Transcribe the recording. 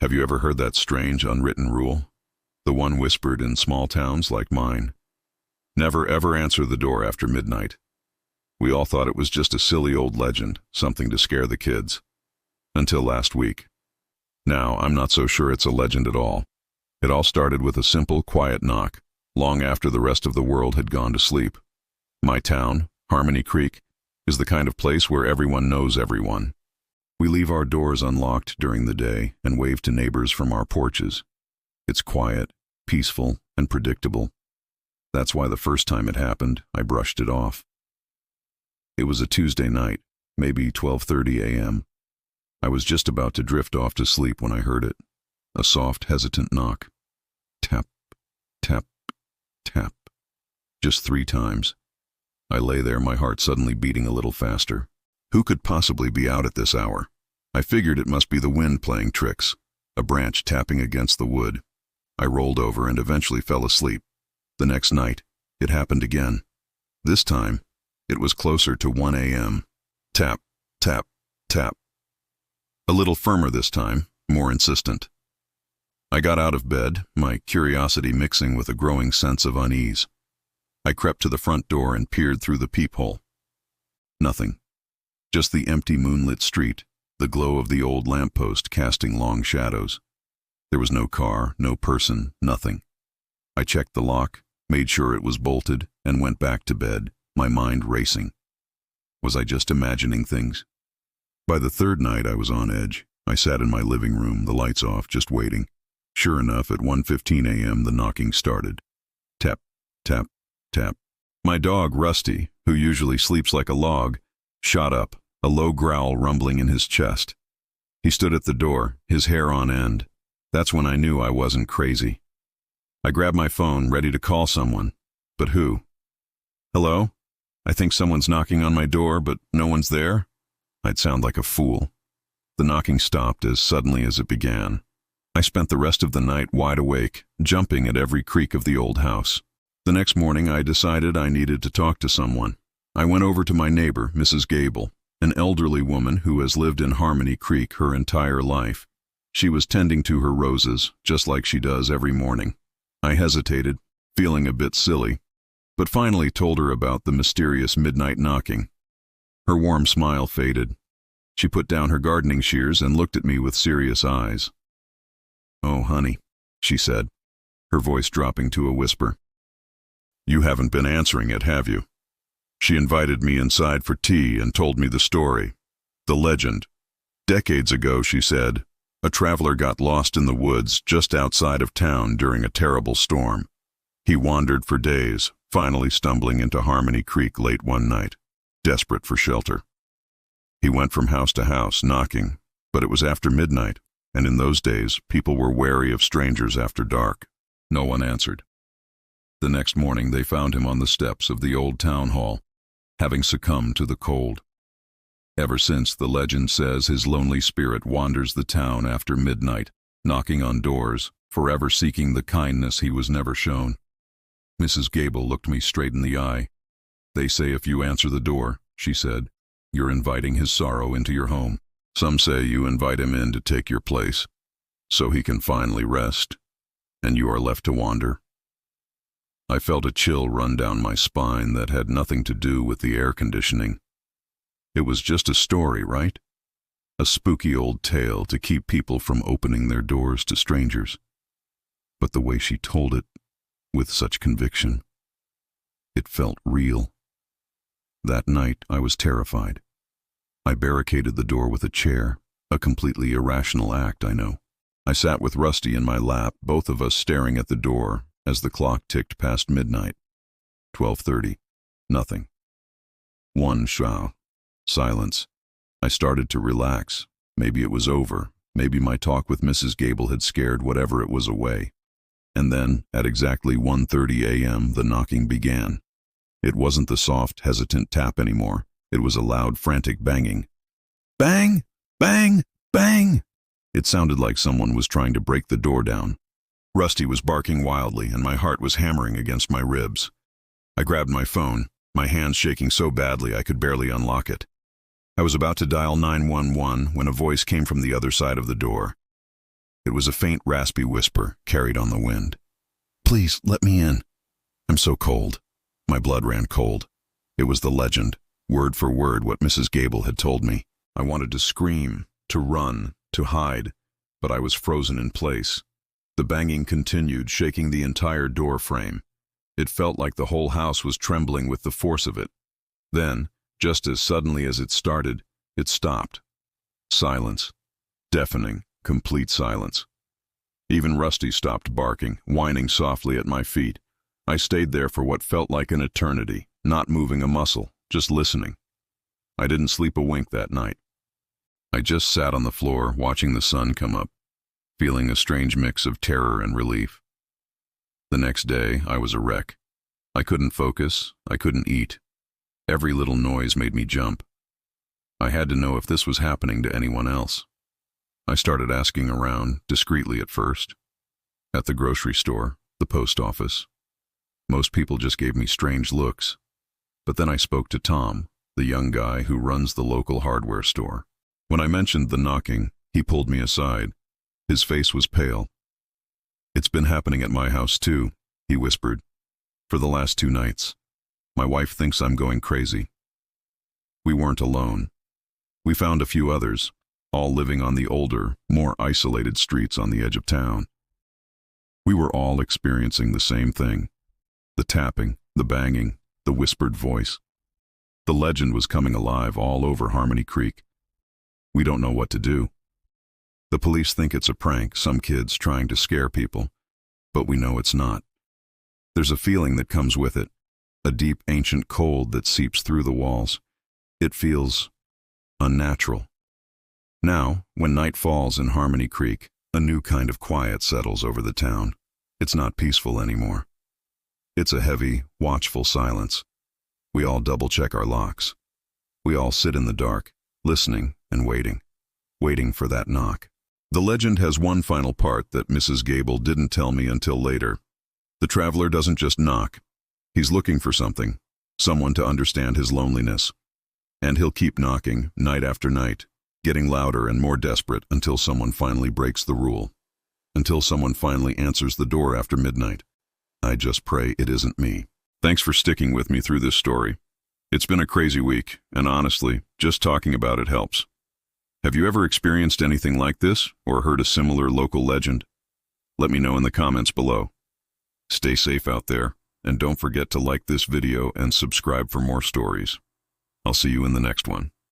Have you ever heard that strange, unwritten rule? The one whispered in small towns like mine. Never ever answer the door after midnight. We all thought it was just a silly old legend, something to scare the kids. Until last week. Now, I'm not so sure it's a legend at all. It all started with a simple, quiet knock, long after the rest of the world had gone to sleep. My town, Harmony Creek, is the kind of place where everyone knows everyone. We leave our doors unlocked during the day and wave to neighbors from our porches. It's quiet, peaceful, and predictable. That's why the first time it happened, I brushed it off. It was a Tuesday night, maybe 12:30 a.m. I was just about to drift off to sleep when I heard it. A soft, hesitant knock. Tap, tap, tap. Just 3 times. I lay there, my heart suddenly beating a little faster. Who could possibly be out at this hour? I figured it must be the wind playing tricks, a branch tapping against the wood. I rolled over and eventually fell asleep. The next night, it happened again. This time, it was closer to 1 a.m. Tap, tap, tap. A little firmer this time, more insistent. I got out of bed, my curiosity mixing with a growing sense of unease. I crept to the front door and peered through the peephole. Nothing. Just the empty moonlit street, the glow of the old lamppost casting long shadows. There was no car, no person, nothing. I checked the lock, made sure it was bolted, and went back to bed, my mind racing. Was I just imagining things? By the third night, I was on edge. I sat in my living room, the lights off, just waiting. Sure enough, at 1:15 a.m., the knocking started. Tap, tap, tap. My dog, Rusty, who usually sleeps like a log, shot up, a low growl rumbling in his chest. He stood at the door, his hair on end. That's when I knew I wasn't crazy. I grabbed my phone, ready to call someone. But who? Hello? I think someone's knocking on my door, but no one's there? I'd sound like a fool. The knocking stopped as suddenly as it began. I spent the rest of the night wide awake, jumping at every creak of the old house. The next morning, I decided I needed to talk to someone. I went over to my neighbor, Mrs. Gable, an elderly woman who has lived in Harmony Creek her entire life. She was tending to her roses, just like she does every morning. I hesitated, feeling a bit silly, but finally told her about the mysterious midnight knocking. Her warm smile faded. She put down her gardening shears and looked at me with serious eyes. "Oh, honey," she said, her voice dropping to a whisper. "You haven't been answering it, have you? She invited me inside for tea and told me the story, the legend. Decades ago, she said, a traveler got lost in the woods just outside of town during a terrible storm. He wandered for days, finally stumbling into Harmony Creek late one night, desperate for shelter. He went from house to house, knocking, but it was after midnight, and in those days, people were wary of strangers after dark. No one answered. The next morning, they found him on the steps of the old town hall, having succumbed to the cold. Ever since, the legend says his lonely spirit wanders the town after midnight, knocking on doors, forever seeking the kindness he was never shown." Mrs. Gable looked me straight in the eye. "They say if you answer the door," she said, "you're inviting his sorrow into your home. Some say you invite him in to take your place, so he can finally rest, and you are left to wander." I felt a chill run down my spine that had nothing to do with the air conditioning. It was just a story, right? A spooky old tale to keep people from opening their doors to strangers. But the way she told it, with such conviction, it felt real. That night, I was terrified. I barricaded the door with a chair, a completely irrational act, I know. I sat with Rusty in my lap, both of us staring at the door as the clock ticked past midnight. 12:30. Nothing. 1 shao. Silence. I started to relax. Maybe it was over. Maybe my talk with Mrs. Gable had scared whatever it was away. And then, at exactly 1:30 a.m., the knocking began. It wasn't the soft, hesitant tap anymore. It was a loud, frantic banging. Bang! Bang! Bang! It sounded like someone was trying to break the door down. Rusty was barking wildly, and my heart was hammering against my ribs. I grabbed my phone, my hands shaking so badly I could barely unlock it. I was about to dial 911 when a voice came from the other side of the door. It was a faint, raspy whisper carried on the wind. "Please, let me in. I'm so cold." My blood ran cold. It was the legend, word for word what Mrs. Gable had told me. I wanted to scream, to run, to hide, but I was frozen in place. The banging continued, shaking the entire door frame. It felt like the whole house was trembling with the force of it. Then, just as suddenly as it started, it stopped. Silence. Deafening, complete silence. Even Rusty stopped barking, whining softly at my feet. I stayed there for what felt like an eternity, not moving a muscle, just listening. I didn't sleep a wink that night. I just sat on the floor, watching the sun come up, feeling a strange mix of terror and relief. The next day, I was a wreck. I couldn't focus, I couldn't eat. Every little noise made me jump. I had to know if this was happening to anyone else. I started asking around, discreetly at first. At the grocery store, the post office. Most people just gave me strange looks. But then I spoke to Tom, the young guy who runs the local hardware store. When I mentioned the knocking, he pulled me aside. His face was pale. "It's been happening at my house too," he whispered. "For the last 2 nights. My wife thinks I'm going crazy." We weren't alone. We found a few others, all living on the older, more isolated streets on the edge of town. We were all experiencing the same thing. The tapping, the banging, the whispered voice. The legend was coming alive all over Harmony Creek. We don't know what to do. The police think it's a prank, some kids trying to scare people, but we know it's not. There's a feeling that comes with it, a deep, ancient cold that seeps through the walls. It feels unnatural. Now, when night falls in Harmony Creek, a new kind of quiet settles over the town. It's not peaceful anymore. It's a heavy, watchful silence. We all double-check our locks. We all sit in the dark, listening and waiting for that knock. The legend has one final part that Mrs. Gable didn't tell me until later. The traveler doesn't just knock. He's looking for something, someone to understand his loneliness. And he'll keep knocking, night after night, getting louder and more desperate until someone finally breaks the rule. Until someone finally answers the door after midnight. I just pray it isn't me. Thanks for sticking with me through this story. It's been a crazy week, and honestly, just talking about it helps. Have you ever experienced anything like this, or heard a similar local legend? Let me know in the comments below. Stay safe out there, and don't forget to like this video and subscribe for more stories. I'll see you in the next one.